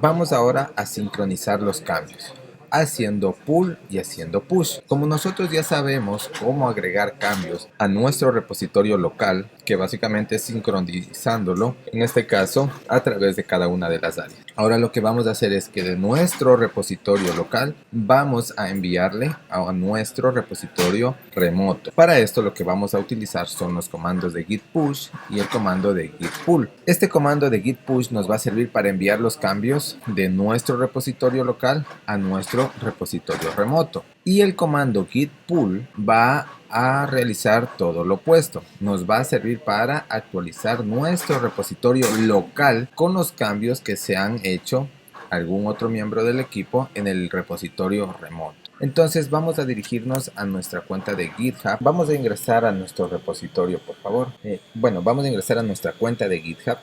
Vamos ahora a sincronizar los cambios, haciendo pull y haciendo push. Como nosotros ya sabemos cómo agregar cambios a nuestro repositorio local, que básicamente es sincronizándolo, en este caso a través de cada una de las áreas. Ahora lo que vamos a hacer es que de nuestro repositorio local vamos a enviarle a nuestro repositorio remoto. Para esto lo que vamos a utilizar son los comandos de git push y el comando de git pull. Este comando de git push nos va a servir para enviar los cambios de nuestro repositorio local a nuestro repositorio remoto. Y el comando git pull va a realizar todo lo opuesto. Nos va a servir para actualizar nuestro repositorio local con los cambios que se han hecho algún otro miembro del equipo en el repositorio remoto. Entonces vamos a dirigirnos a nuestra cuenta de GitHub. Vamos a ingresar a nuestro repositorio, por favor. Vamos a ingresar a nuestra cuenta de GitHub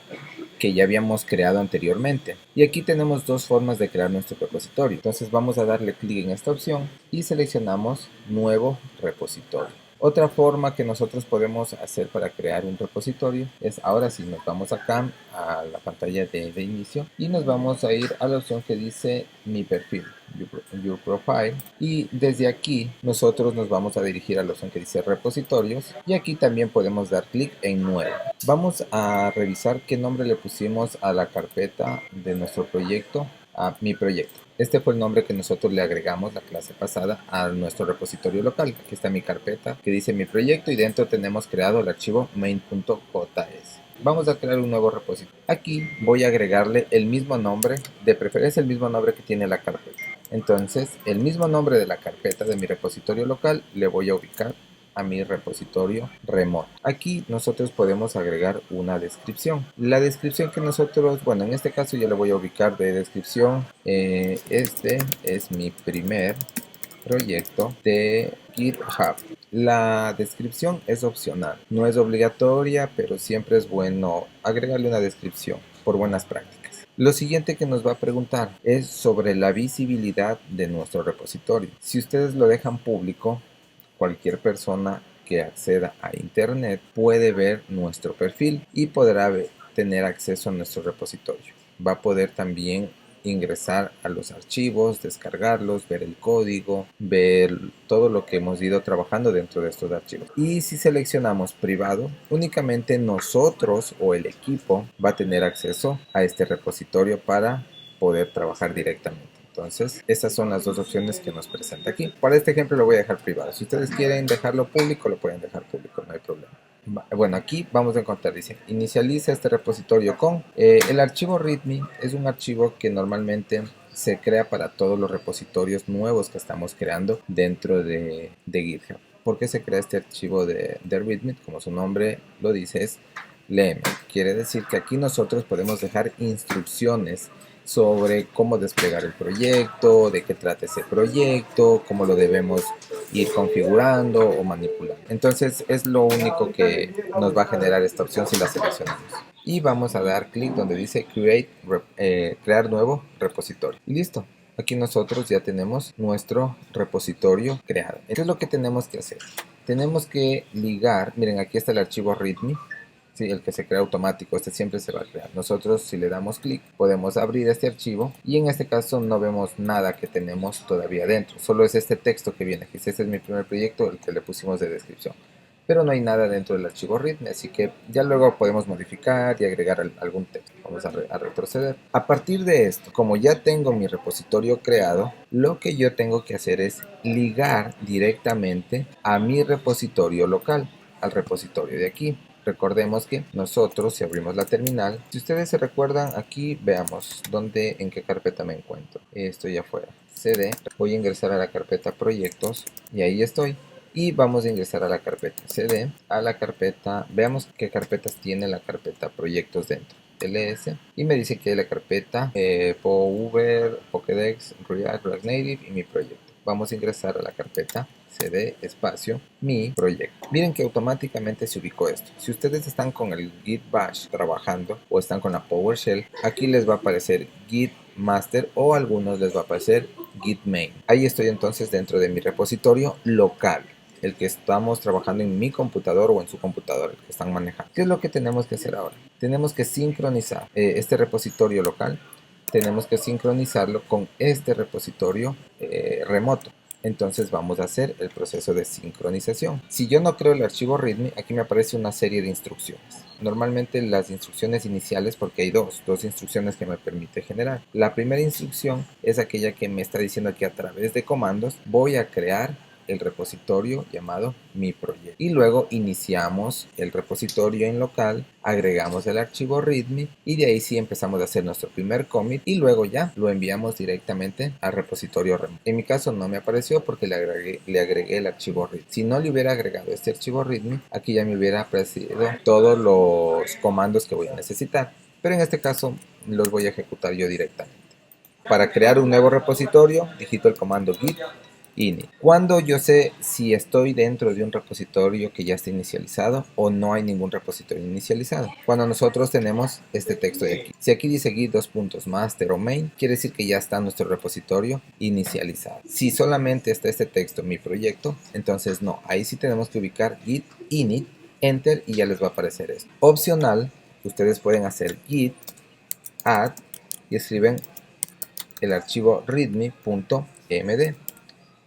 que ya habíamos creado anteriormente. Y aquí tenemos dos formas de crear nuestro repositorio. Entonces vamos a darle clic en esta opción y seleccionamos Nuevo repositorio. Otra forma que nosotros podemos hacer para crear un repositorio es, ahora sí, nos vamos acá a la pantalla de inicio y nos vamos a ir a la opción que dice Mi perfil, Your Profile, y desde aquí nosotros nos vamos a dirigir a la opción que dice Repositorios y aquí también podemos dar clic en Nuevo. Vamos a revisar qué nombre le pusimos a la carpeta de nuestro proyecto, a Mi proyecto. Este fue el nombre que nosotros le agregamos la clase pasada a nuestro repositorio local. Aquí está mi carpeta que dice Mi proyecto y dentro tenemos creado el archivo main.js. Vamos a crear un nuevo repositorio. Aquí voy a agregarle el mismo nombre, de preferencia el mismo nombre que tiene la carpeta. Entonces, el mismo nombre de la carpeta de mi repositorio local le voy a ubicar a mi repositorio remoto. Aquí nosotros podemos agregar una descripción. La descripción que nosotros, en este caso yo le voy a ubicar de descripción. Este es mi primer proyecto de GitHub. La descripción es opcional, no es obligatoria, pero siempre es bueno agregarle una descripción por buenas prácticas. Lo siguiente que nos va a preguntar es sobre la visibilidad de nuestro repositorio. Si ustedes lo dejan público, cualquier persona que acceda a internet puede ver nuestro perfil y podrá tener acceso a nuestro repositorio. Va a poder también ingresar a los archivos, descargarlos, ver el código, ver todo lo que hemos ido trabajando dentro de estos archivos. Y si seleccionamos privado, únicamente nosotros o el equipo va a tener acceso a este repositorio para poder trabajar directamente. Entonces, estas son las dos opciones que nos presenta aquí. Para este ejemplo lo voy a dejar privado. Si ustedes quieren dejarlo público, lo pueden dejar público, no hay problema. Bueno, aquí vamos a encontrar, dice, inicializa este repositorio con el archivo README. Es un archivo que normalmente se crea para todos los repositorios nuevos que estamos creando dentro de GitHub. ¿Por qué se crea este archivo de README? Como su nombre lo dice, es LM. Quiere decir que aquí nosotros podemos dejar instrucciones sobre cómo desplegar el proyecto, de qué trata ese proyecto, cómo lo debemos ir configurando o manipulando. Entonces es lo único que nos va a generar esta opción si la seleccionamos. Y vamos a dar clic donde dice crear nuevo repositorio. Y listo. Aquí nosotros ya tenemos nuestro repositorio creado. Esto es lo que tenemos que hacer. Tenemos que ligar, miren, aquí está el archivo README. Sí, el que se crea automático, este siempre se va a crear. Nosotros, si le damos clic, podemos abrir este archivo y en este caso no vemos nada que tenemos todavía dentro, solo es este texto que viene aquí. Este es mi primer proyecto, el que le pusimos de descripción, pero no hay nada dentro del archivo README, así que ya luego podemos modificar y agregar algún texto. Vamos a retroceder. A partir de esto, como ya tengo mi repositorio creado, lo que yo tengo que hacer es ligar directamente a mi repositorio local, al repositorio de aquí. Recordemos que nosotros, si abrimos la terminal, si ustedes se recuerdan, aquí veamos en qué carpeta me encuentro. Estoy afuera. CD. Voy a ingresar a la carpeta proyectos y ahí estoy. Y vamos a ingresar a la carpeta CD, a la carpeta, veamos qué carpetas tiene la carpeta proyectos dentro. LS, y me dice que hay la carpeta Power, Pokédex, React Native y mi proyecto. Vamos a ingresar a la carpeta cd espacio mi proyecto. Miren que automáticamente se ubicó esto. Si ustedes están con el git bash trabajando o están con la PowerShell, aquí les va a aparecer git master o a algunos les va a aparecer git main. Ahí estoy entonces dentro de mi repositorio local. el que estamos trabajando en mi computador o en su computador, el que están manejando. ¿Qué es lo que tenemos que hacer ahora? Tenemos que sincronizar este repositorio local, tenemos que sincronizarlo con este repositorio remoto. Entonces vamos a hacer el proceso de sincronización. Si yo no creo el archivo README, aquí me aparece una serie de instrucciones. Normalmente las instrucciones iniciales, porque hay dos instrucciones que me permite generar. La primera instrucción es aquella que me está diciendo que a través de comandos voy a crear el repositorio llamado mi proyecto, y luego iniciamos el repositorio en local, agregamos el archivo readme y de ahí sí empezamos a hacer nuestro primer commit y luego ya lo enviamos directamente al repositorio remoto. En mi caso no me apareció porque le agregué el archivo readme. Si no le hubiera agregado este archivo readme, aquí ya me hubiera aparecido todos los comandos que voy a necesitar, pero en este caso los voy a ejecutar yo directamente. Para crear un nuevo repositorio, digito el comando git init. Cuando yo sé si estoy dentro de un repositorio que ya está inicializado o no hay ningún repositorio inicializado. Cuando nosotros tenemos este texto de aquí. Si aquí dice git master o main, quiere decir que ya está nuestro repositorio inicializado. Si solamente está este texto, mi proyecto, entonces no. Ahí sí tenemos que ubicar git init, enter y ya les va a aparecer esto. Opcional, ustedes pueden hacer git add y escriben el archivo readme.md.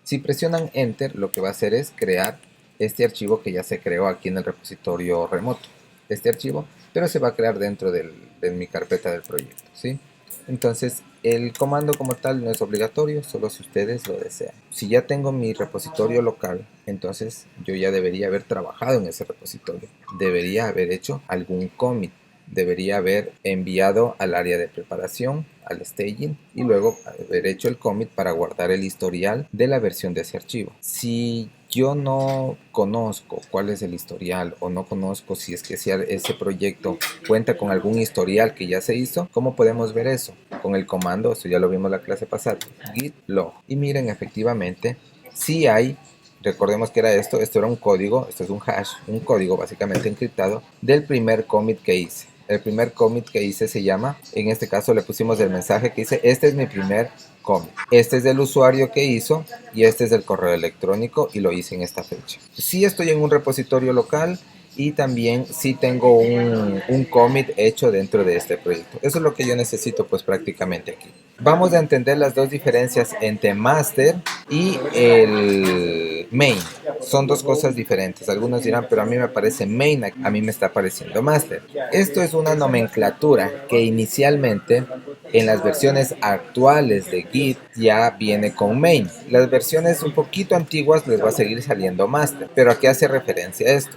Si presionan Enter, lo que va a hacer es crear este archivo que ya se creó aquí en el repositorio remoto. Este archivo, pero se va a crear dentro de mi carpeta del proyecto, ¿sí? Entonces, el comando como tal no es obligatorio, solo si ustedes lo desean. Si ya tengo mi repositorio local, entonces yo ya debería haber trabajado en ese repositorio. Debería haber hecho algún commit. Debería haber enviado al área de preparación, al staging, y luego haber hecho el commit para guardar el historial de la versión de ese archivo. Si yo no conozco cuál es el historial o no conozco si es que ese proyecto cuenta con algún historial que ya se hizo, ¿cómo podemos ver eso? Con el comando, eso ya lo vimos la clase pasada, git log. Y miren, efectivamente, si hay. Recordemos que era esto era un código, esto es un hash, un código básicamente encriptado del primer commit que hice. El primer commit que hice se llama, en este caso le pusimos el mensaje que dice, este es mi primer commit. Este es del usuario que hizo y este es del correo electrónico y lo hice en esta fecha. Si estoy en un repositorio local y también si tengo un commit hecho dentro de este proyecto. Eso es lo que yo necesito pues prácticamente aquí. Vamos a entender las dos diferencias entre master y el main. Son dos cosas diferentes. Algunos dirán, pero a mí me parece main, a mí me está pareciendo master. Esto es una nomenclatura que inicialmente en las versiones actuales de Git ya viene con main. Las versiones un poquito antiguas les va a seguir saliendo master. Pero ¿a qué hace referencia esto?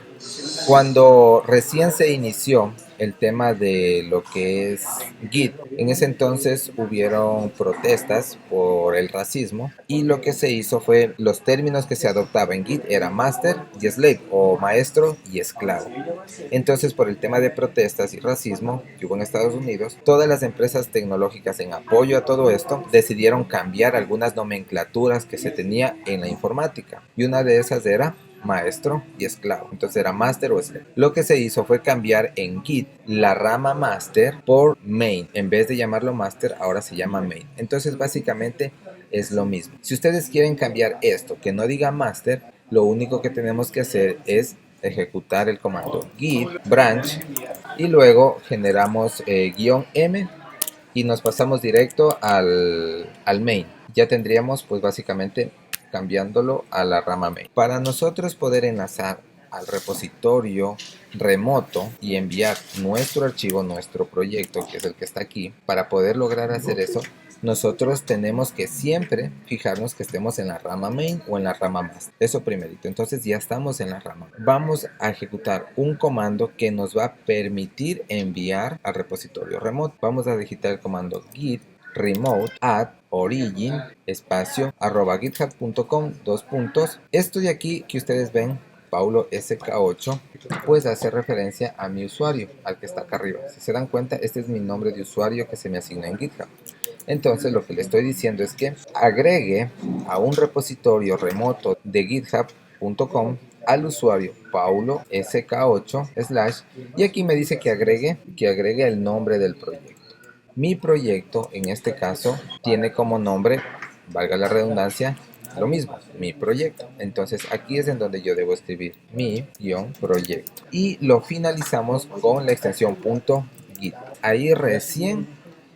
Cuando recién se inició el tema de lo que es Git, en ese entonces hubieron protestas por el racismo y lo que se hizo fue los términos que se adoptaba en Git era master y slave o maestro y esclavo. Entonces, por el tema de protestas y racismo que hubo en Estados Unidos, todas las empresas tecnológicas en apoyo a todo esto decidieron cambiar algunas nomenclaturas que se tenía en la informática y una de esas era maestro y esclavo. Entonces era master o slave. Lo que se hizo fue cambiar en Git la rama master por main. En vez de llamarlo master, ahora se llama main. Entonces básicamente es lo mismo. Si ustedes quieren cambiar esto, que no diga master, lo único que tenemos que hacer es ejecutar el comando git branch y luego generamos -m y nos pasamos directo al main. Ya tendríamos pues básicamente cambiándolo a la rama main. Para nosotros poder enlazar al repositorio remoto y enviar nuestro archivo, nuestro proyecto, que es el que está aquí, para poder lograr hacer eso, nosotros tenemos que siempre fijarnos que estemos en la rama main o en la rama master. Eso primerito. Entonces ya estamos en la rama. Vamos a ejecutar un comando que nos va a permitir enviar al repositorio remoto. Vamos a digitar el comando git remote add origin espacio @github.com . Esto de aquí que ustedes ven, Paulo SK8, pues hace referencia a mi usuario, al que está acá arriba. Si se dan cuenta, este es mi nombre de usuario que se me asignó en GitHub. Entonces lo que le estoy diciendo es que agregue a un repositorio remoto de github.com al usuario Paulo SK8 / y aquí me dice que agregue el nombre del proyecto. Mi proyecto en este caso tiene como nombre, valga la redundancia, lo mismo, mi proyecto. Entonces aquí es en donde yo debo escribir mi-proyecto y lo finalizamos con la extensión .git. Ahí recién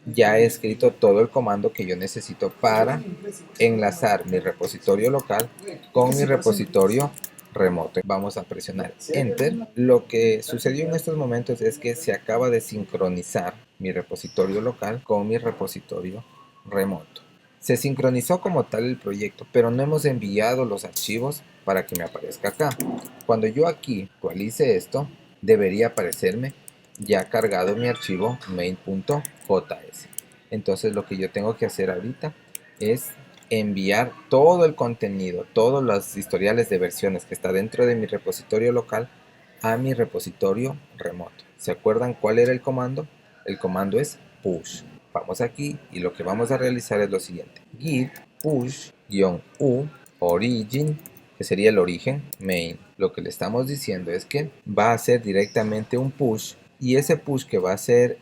ya he escrito todo el comando que yo necesito para enlazar mi repositorio local con mi repositorio remoto. Vamos a presionar Enter. Lo que sucedió en estos momentos es que se acaba de sincronizar mi repositorio local con mi repositorio remoto. Se sincronizó como tal el proyecto, pero no hemos enviado los archivos para que me aparezca acá. Cuando yo aquí actualice esto, debería aparecerme ya cargado mi archivo main.js. Entonces lo que yo tengo que hacer ahorita es enviar todo el contenido, todos los historiales de versiones que está dentro de mi repositorio local a mi repositorio remoto. ¿Se acuerdan cuál era el comando? El comando es push. Vamos aquí y lo que vamos a realizar es lo siguiente: git push-u origin, que sería el origen, main. Lo que le estamos diciendo es que va a hacer directamente un push, y ese push que va a hacer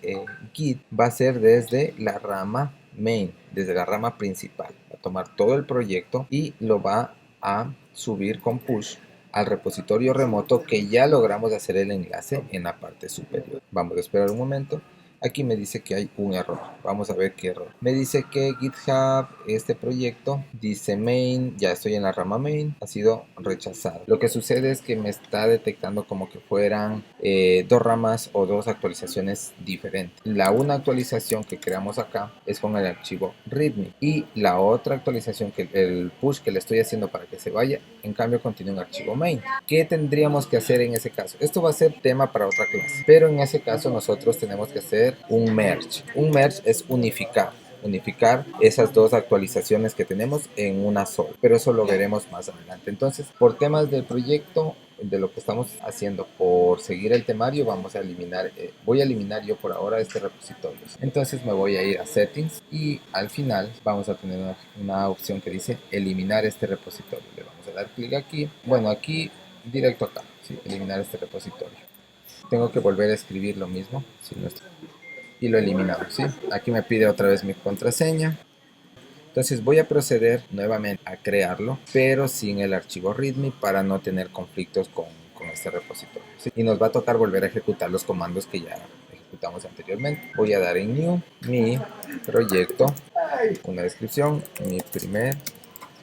git va a ser desde la rama main, desde la rama principal. Va a tomar todo el proyecto y lo va a subir con push al repositorio remoto, que ya logramos hacer el enlace en la parte superior. Vamos a esperar un momento. Aquí me dice que hay un error. Vamos a ver qué error. Me dice que GitHub, este proyecto, dice main, ya estoy en la rama main, ha sido rechazado. Lo que sucede es que me está detectando como que fueran dos ramas o dos actualizaciones diferentes. La una actualización que creamos acá es con el archivo readme, y la otra actualización, que el push que le estoy haciendo para que se vaya, en cambio contiene un archivo main. ¿Qué tendríamos que hacer en ese caso? Esto va a ser tema para otra clase, pero en ese caso nosotros tenemos que hacer un merge. Un merge es unificar esas dos actualizaciones que tenemos en una sola, pero eso lo veremos más adelante. Entonces, por temas del proyecto, de lo que estamos haciendo, por seguir el temario, vamos a eliminar, voy a eliminar yo por ahora este repositorio. Entonces me voy a ir a settings y al final vamos a tener una opción que dice eliminar este repositorio. Le vamos a dar clic aquí, bueno, aquí directo acá, ¿sí? Eliminar este repositorio. Tengo que volver a escribir lo mismo, ¿sí? Y lo eliminamos, ¿sí? Aquí me pide otra vez mi contraseña. Entonces voy a proceder nuevamente a crearlo, pero sin el archivo readme, para no tener conflictos con este repositorio, ¿sí? Y nos va a tocar volver a ejecutar los comandos que ya ejecutamos anteriormente. Voy a dar en new, mi proyecto, una descripción, mi primer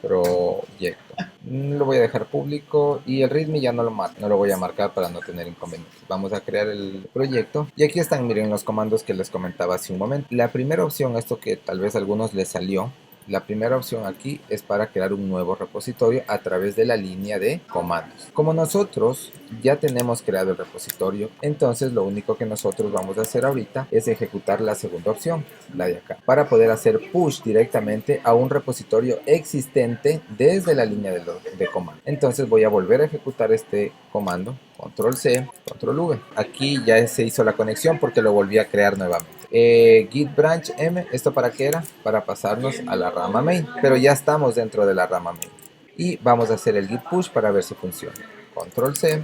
proyecto. Lo voy a dejar público, y el readme ya no lo voy a marcar para no tener inconvenientes. Vamos a crear el proyecto y aquí están, miren, los comandos que les comentaba hace un momento. La primera opción, esto que tal vez a algunos les salió, la primera opción aquí es para crear un nuevo repositorio a través de la línea de comandos. Como nosotros ya tenemos creado el repositorio, entonces lo único que nosotros vamos a hacer ahorita es ejecutar la segunda opción, la de acá, para poder hacer push directamente a un repositorio existente desde la línea de comandos. Entonces voy a volver a ejecutar este comando, control C, control V. Aquí ya se hizo la conexión porque lo volví a crear nuevamente. Git branch M, ¿esto para qué era? Para pasarnos a la rama main, pero ya estamos dentro de la rama main. Y vamos a hacer el git push para ver si funciona. Control C,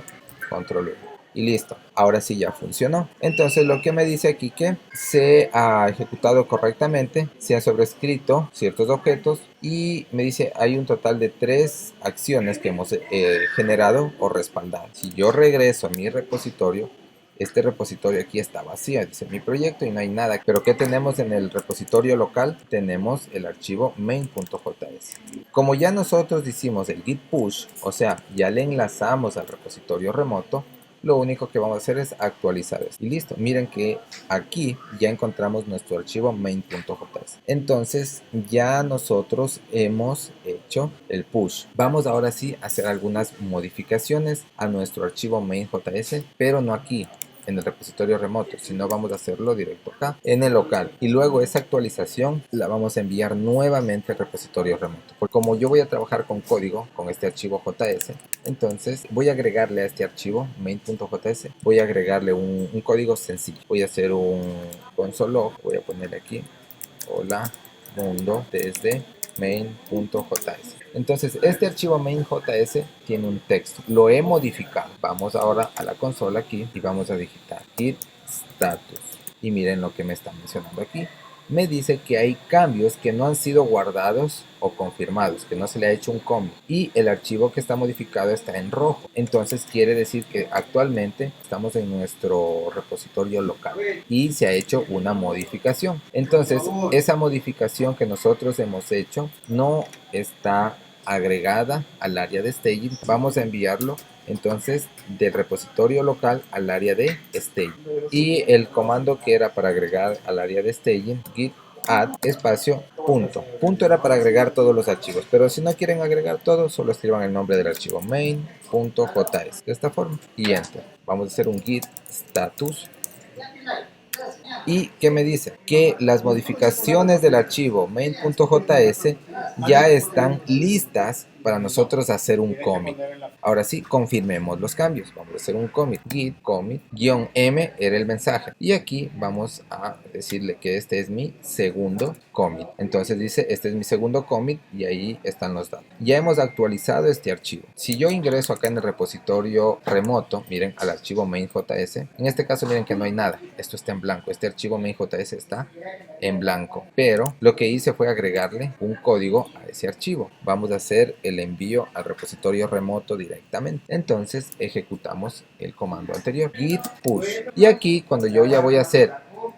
control V. Y listo, ahora sí ya funcionó. Entonces lo que me dice aquí que se ha ejecutado correctamente, se han sobrescrito ciertos objetos, y me dice hay un total de 3 acciones que hemos generado o respaldado. Si yo regreso a mi repositorio, este repositorio aquí está vacío, dice mi proyecto, y no hay nada. Pero ¿qué tenemos en el repositorio local? Tenemos el archivo main.js. Como ya nosotros hicimos el git push, o sea, ya le enlazamos al repositorio remoto, lo único que vamos a hacer es actualizar esto. Y listo, miren que aquí ya encontramos nuestro archivo main.js. Entonces ya nosotros hemos hecho el push. Vamos ahora sí a hacer algunas modificaciones a nuestro archivo main.js, pero no aquí en el repositorio remoto, sino vamos a hacerlo directo acá en el local, y luego esa actualización la vamos a enviar nuevamente al repositorio remoto. Porque como yo voy a trabajar con código, con este archivo JS, entonces voy a agregarle a este archivo main.js, voy a agregarle un código sencillo. Voy a hacer un console log, voy a ponerle aquí hola mundo desde main.js. Entonces este archivo main.js tiene un texto, lo he modificado. Vamos ahora a la consola aquí y vamos a digitar git status, y miren lo que me está mencionando aquí: me dice que hay cambios que no han sido guardados o confirmados, que no se le ha hecho un commit y el archivo que está modificado está en rojo. Entonces quiere decir que actualmente estamos en nuestro repositorio local y se ha hecho una modificación. Entonces esa modificación que nosotros hemos hecho no está agregada al área de staging. Vamos a enviarlo entonces del repositorio local al área de staging, y el comando que era para agregar al área de staging, git add espacio punto. Punto era para agregar todos los archivos, pero si no quieren agregar todos, solo escriban el nombre del archivo main.js de esta forma y enter. Vamos a hacer un git status. ¿Y qué me dice? Que las modificaciones del archivo main.js ya están listas para nosotros hacer un commit. Ahora sí, confirmemos los cambios. Vamos a hacer un commit. Git commit -m era el mensaje. Y aquí vamos a decirle que este es mi segundo commit. Entonces dice, este es mi segundo commit y ahí están los datos. Ya hemos actualizado este archivo. Si yo ingreso acá en el repositorio remoto, miren, al archivo main.js, en este caso miren que no hay nada. Esto está en blanco. Este archivo main.js está en blanco. Pero lo que hice fue agregarle un código a ese archivo. Vamos a hacer el envío al repositorio remoto directamente. Entonces ejecutamos el comando anterior, git push. Y aquí cuando yo ya voy a hacer,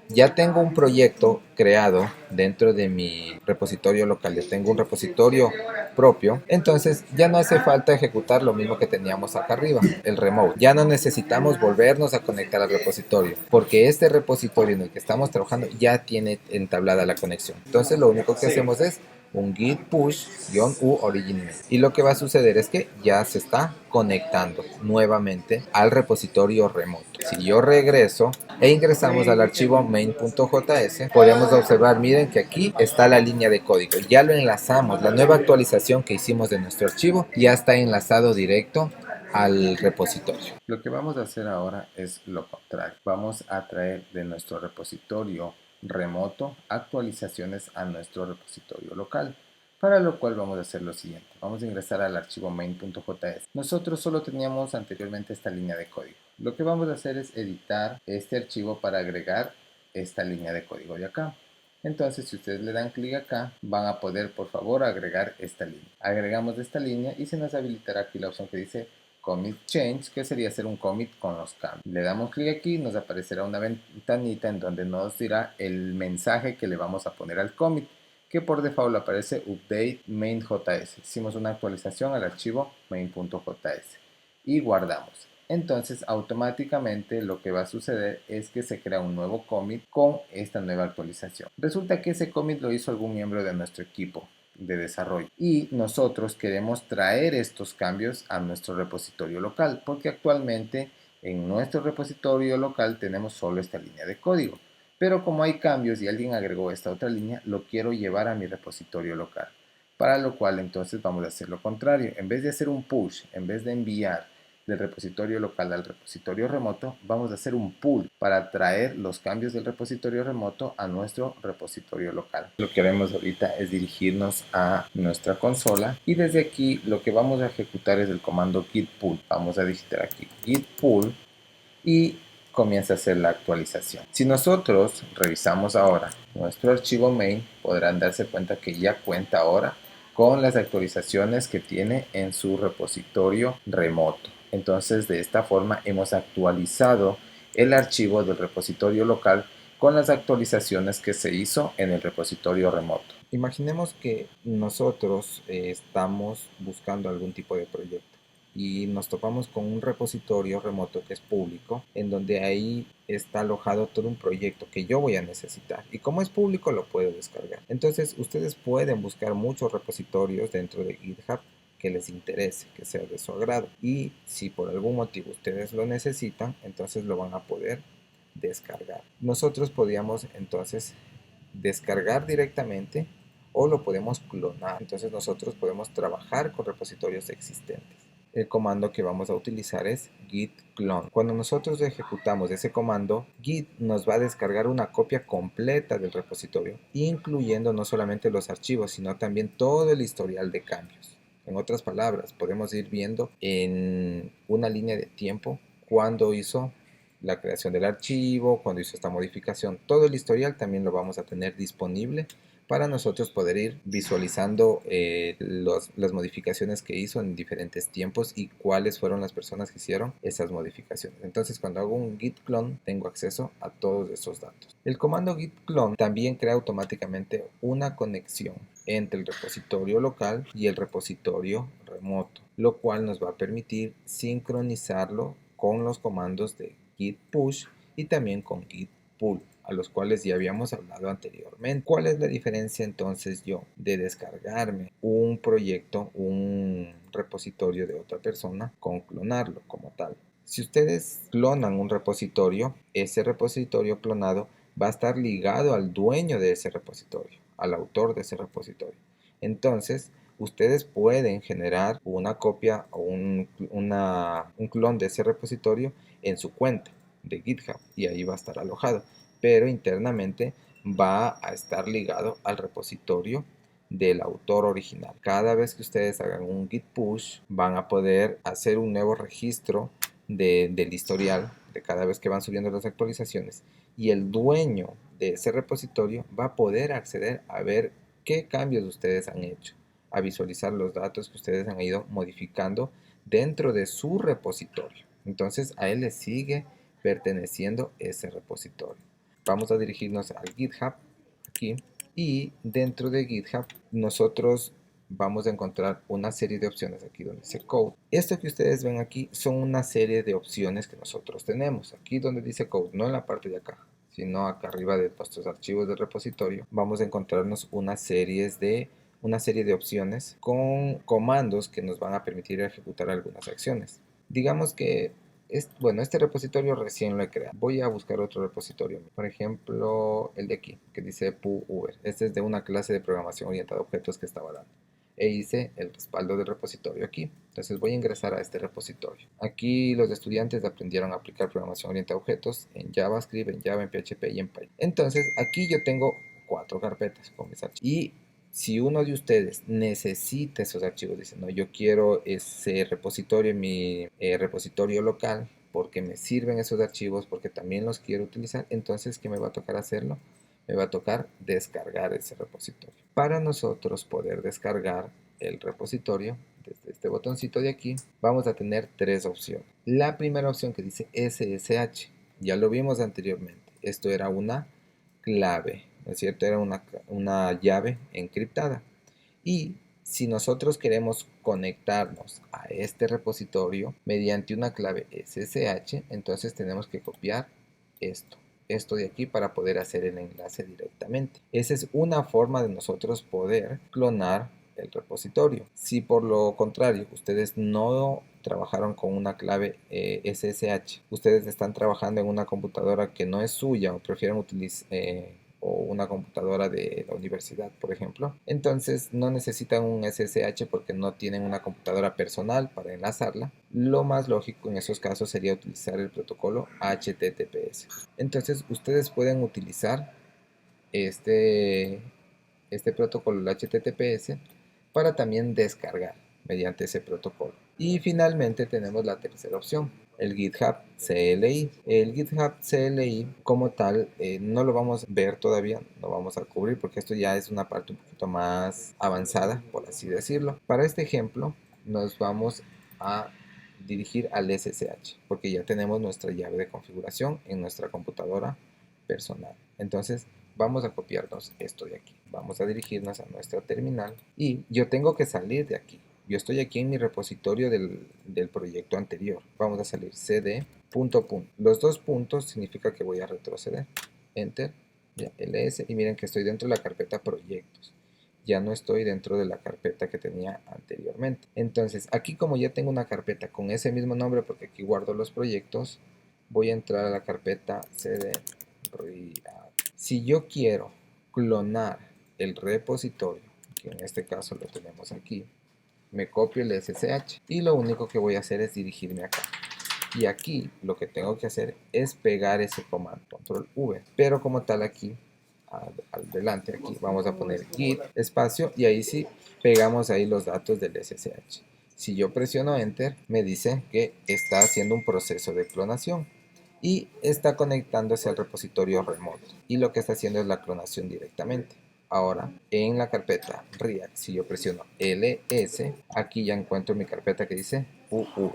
ya tengo un proyecto creado dentro de mi repositorio local, ya tengo un repositorio propio, entonces ya no hace falta ejecutar lo mismo que teníamos acá arriba, el remote. Ya no necesitamos volvernos a conectar al repositorio, porque este repositorio en el que estamos trabajando ya tiene entablada la conexión. Entonces lo único que hacemos es un git push-u origin, y lo que va a suceder es que ya se está conectando nuevamente al repositorio remoto. Si yo regreso e ingresamos al archivo main.js, podemos observar, miren que aquí está la línea de código, ya lo enlazamos, la nueva actualización que hicimos de nuestro archivo ya está enlazado directo al repositorio. Lo que vamos a hacer ahora es lo contrario. Vamos a traer de nuestro repositorio remoto actualizaciones a nuestro repositorio local, para lo cual vamos a hacer lo siguiente. Vamos a ingresar al archivo main.js. Nosotros solo teníamos anteriormente esta línea de código. Lo que vamos a hacer es editar este archivo para agregar esta línea de código de acá. Entonces, si ustedes le dan clic acá, van a poder, por favor, agregar esta línea. Agregamos esta línea y se nos habilitará aquí la opción que dice Commit Change, que sería hacer un commit con los cambios. Le damos clic aquí, nos aparecerá una ventanita en donde nos dirá el mensaje que le vamos a poner al commit, que por default aparece Update Main.js. Hicimos una actualización al archivo main.js y guardamos. Entonces automáticamente lo que va a suceder es que se crea un nuevo commit con esta nueva actualización. Resulta que ese commit lo hizo algún miembro de nuestro equipo de desarrollo y nosotros queremos traer estos cambios a nuestro repositorio local, porque actualmente en nuestro repositorio local tenemos solo esta línea de código, pero como hay cambios y alguien agregó esta otra línea, lo quiero llevar a mi repositorio local, para lo cual entonces vamos a hacer lo contrario. En vez de hacer un push, en vez de enviar del repositorio local al repositorio remoto, vamos a hacer un pull para traer los cambios del repositorio remoto a nuestro repositorio local. Lo que haremos ahorita es dirigirnos a nuestra consola y desde aquí lo que vamos a ejecutar es el comando git pull. Vamos a digitar aquí git pull y comienza a hacer la actualización. Si nosotros revisamos ahora nuestro archivo main, podrán darse cuenta que ya cuenta ahora con las actualizaciones que tiene en su repositorio remoto. Entonces, de esta forma hemos actualizado el archivo del repositorio local con las actualizaciones que se hizo en el repositorio remoto. Imaginemos que nosotros estamos buscando algún tipo de proyecto y nos topamos con un repositorio remoto que es público, en donde ahí está alojado todo un proyecto que yo voy a necesitar, y como es público lo puedo descargar. Entonces ustedes pueden buscar muchos repositorios dentro de GitHub que les interese, que sea de su agrado, y si por algún motivo ustedes lo necesitan, entonces lo van a poder descargar. Nosotros podríamos entonces descargar directamente o lo podemos clonar. Entonces nosotros podemos trabajar con repositorios existentes. El comando que vamos a utilizar es git clone. Cuando nosotros ejecutamos ese comando, git nos va a descargar una copia completa del repositorio, incluyendo no solamente los archivos, sino también todo el historial de cambios. En otras palabras, podemos ir viendo en una línea de tiempo cuándo hizo la creación del archivo, cuando hizo esta modificación. Todo el historial también lo vamos a tener disponible para nosotros poder ir visualizando las modificaciones que hizo en diferentes tiempos y cuáles fueron las personas que hicieron esas modificaciones. Entonces, cuando hago un git clone, tengo acceso a todos esos datos. El comando git clone también crea automáticamente una conexión entre el repositorio local y el repositorio remoto, lo cual nos va a permitir sincronizarlo con los comandos de git push y también con git pull, a los cuales ya habíamos hablado anteriormente. ¿Cuál es la diferencia entonces yo de descargarme un proyecto, un repositorio de otra persona con clonarlo como tal? Si ustedes clonan un repositorio, ese repositorio clonado va a estar ligado al dueño de ese repositorio, al autor de ese repositorio. Entonces, ustedes pueden generar una copia o un clon de ese repositorio en su cuenta de GitHub y ahí va a estar alojado, pero internamente va a estar ligado al repositorio del autor original. Cada vez que ustedes hagan un git push, van a poder hacer un nuevo registro del historial de cada vez que van subiendo las actualizaciones, y el dueño de ese repositorio va a poder acceder a ver qué cambios ustedes han hecho, a visualizar los datos que ustedes han ido modificando dentro de su repositorio. Entonces a él le sigue perteneciendo ese repositorio. Vamos a dirigirnos al GitHub aquí, y dentro de GitHub nosotros vamos a encontrar una serie de opciones aquí donde dice Code. Esto que ustedes ven aquí son una serie de opciones que nosotros tenemos. Aquí donde dice Code, no en la parte de acá, sino acá arriba de nuestros archivos de repositorio, vamos a encontrarnos una serie de opciones con comandos que nos van a permitir ejecutar algunas acciones. Digamos que este repositorio recién lo he creado. Voy a buscar otro repositorio. Por ejemplo, el de aquí, que dice PuUber. Este es de una clase de programación orientada a objetos que estaba dando. E hice el respaldo del repositorio aquí. Entonces voy a ingresar a este repositorio. Aquí los estudiantes aprendieron a aplicar programación orientada a objetos en JavaScript, en Java, en PHP y en Python. Entonces aquí yo tengo 4 carpetas con mis archivos. Y si uno de ustedes necesita esos archivos, dice, no, yo quiero ese repositorio en mi repositorio local porque me sirven esos archivos, porque también los quiero utilizar, entonces, ¿qué me va a tocar hacerlo? Me va a tocar descargar ese repositorio. Para nosotros poder descargar el repositorio, desde este botoncito de aquí, vamos a tener 3 opciones. La primera opción que dice SSH, ya lo vimos anteriormente, esto era una clave, ¿no es cierto? Era una llave encriptada. Y si nosotros queremos conectarnos a este repositorio mediante una clave SSH, entonces tenemos que copiar esto de aquí para poder hacer el enlace directamente. Esa es una forma de nosotros poder clonar el repositorio. Si por lo contrario ustedes no trabajaron con una clave SSH, ustedes están trabajando en una computadora que no es suya o prefieren utilizar o una computadora de la universidad, por ejemplo, entonces no necesitan un SSH porque no tienen una computadora personal para enlazarla. Lo más lógico en esos casos sería utilizar el protocolo HTTPS. Entonces ustedes pueden utilizar este protocolo, el HTTPS, para también descargar mediante ese protocolo. Y finalmente tenemos la tercera opción, el GitHub CLI. El GitHub CLI como tal no lo vamos a ver todavía, no vamos a cubrir porque esto ya es una parte un poquito más avanzada, por así decirlo. Para este ejemplo nos vamos a dirigir al SSH porque ya tenemos nuestra llave de configuración en nuestra computadora personal. Entonces vamos a copiarnos esto de aquí. Vamos a dirigirnos a nuestra terminal y yo tengo que salir de aquí. Yo estoy aquí en mi repositorio del proyecto anterior. Vamos a salir cd punto. Los 2 puntos significa que voy a retroceder. Enter, ya, ls, y miren que estoy dentro de la carpeta proyectos. Ya no estoy dentro de la carpeta que tenía anteriormente. Entonces aquí, como ya tengo una carpeta con ese mismo nombre porque aquí guardo los proyectos, voy a entrar a la carpeta cd read. Si yo quiero clonar el repositorio, que en este caso lo tenemos aquí, me copio el SSH y lo único que voy a hacer es dirigirme acá. Y aquí lo que tengo que hacer es pegar ese comando, control V. Pero como tal aquí, adelante aquí, vamos a poner git espacio y ahí sí pegamos ahí los datos del SSH. Si yo presiono enter, me dice que está haciendo un proceso de clonación. y está conectándose al repositorio remoto y lo que está haciendo es la clonación directamente. Ahora en la carpeta React, si yo presiono ls, aquí ya encuentro mi carpeta que dice UV.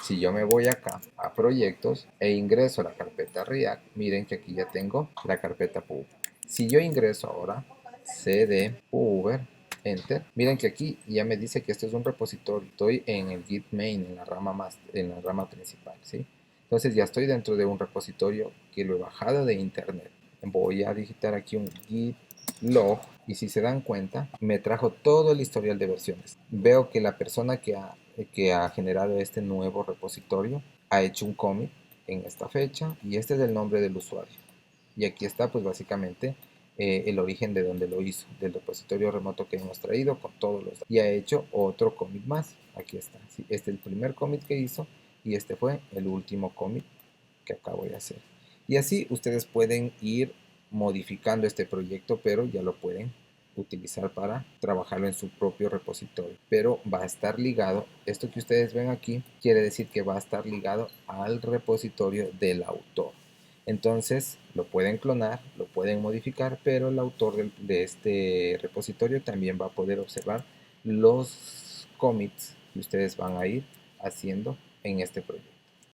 Si yo me voy acá a proyectos e ingreso a la carpeta React, miren que aquí ya tengo la carpeta PUB. Si yo ingreso ahora cd uber enter, miren que aquí ya me dice que esto es un repositorio. Estoy en el git main, en la rama principal, ¿sí? Entonces ya estoy dentro de un repositorio que lo he bajado de internet. Voy a digitar aquí un git log y si se dan cuenta me trajo todo el historial de versiones. Veo que la persona que ha generado este nuevo repositorio ha hecho un commit en esta fecha y este es el nombre del usuario. Y aquí está pues básicamente el origen de donde lo hizo, del repositorio remoto que hemos traído con todos los... Y ha hecho otro commit más. Aquí está. ¿Sí? Este es el primer commit que hizo y este fue el último commit que acabo de hacer. Y así ustedes pueden ir modificando este proyecto, pero ya lo pueden utilizar para trabajarlo en su propio repositorio. Pero va a estar ligado, esto que ustedes ven aquí, quiere decir que va a estar ligado al repositorio del autor. Entonces lo pueden clonar, lo pueden modificar, pero el autor de este repositorio también va a poder observar los commits que ustedes van a ir haciendo en este proyecto.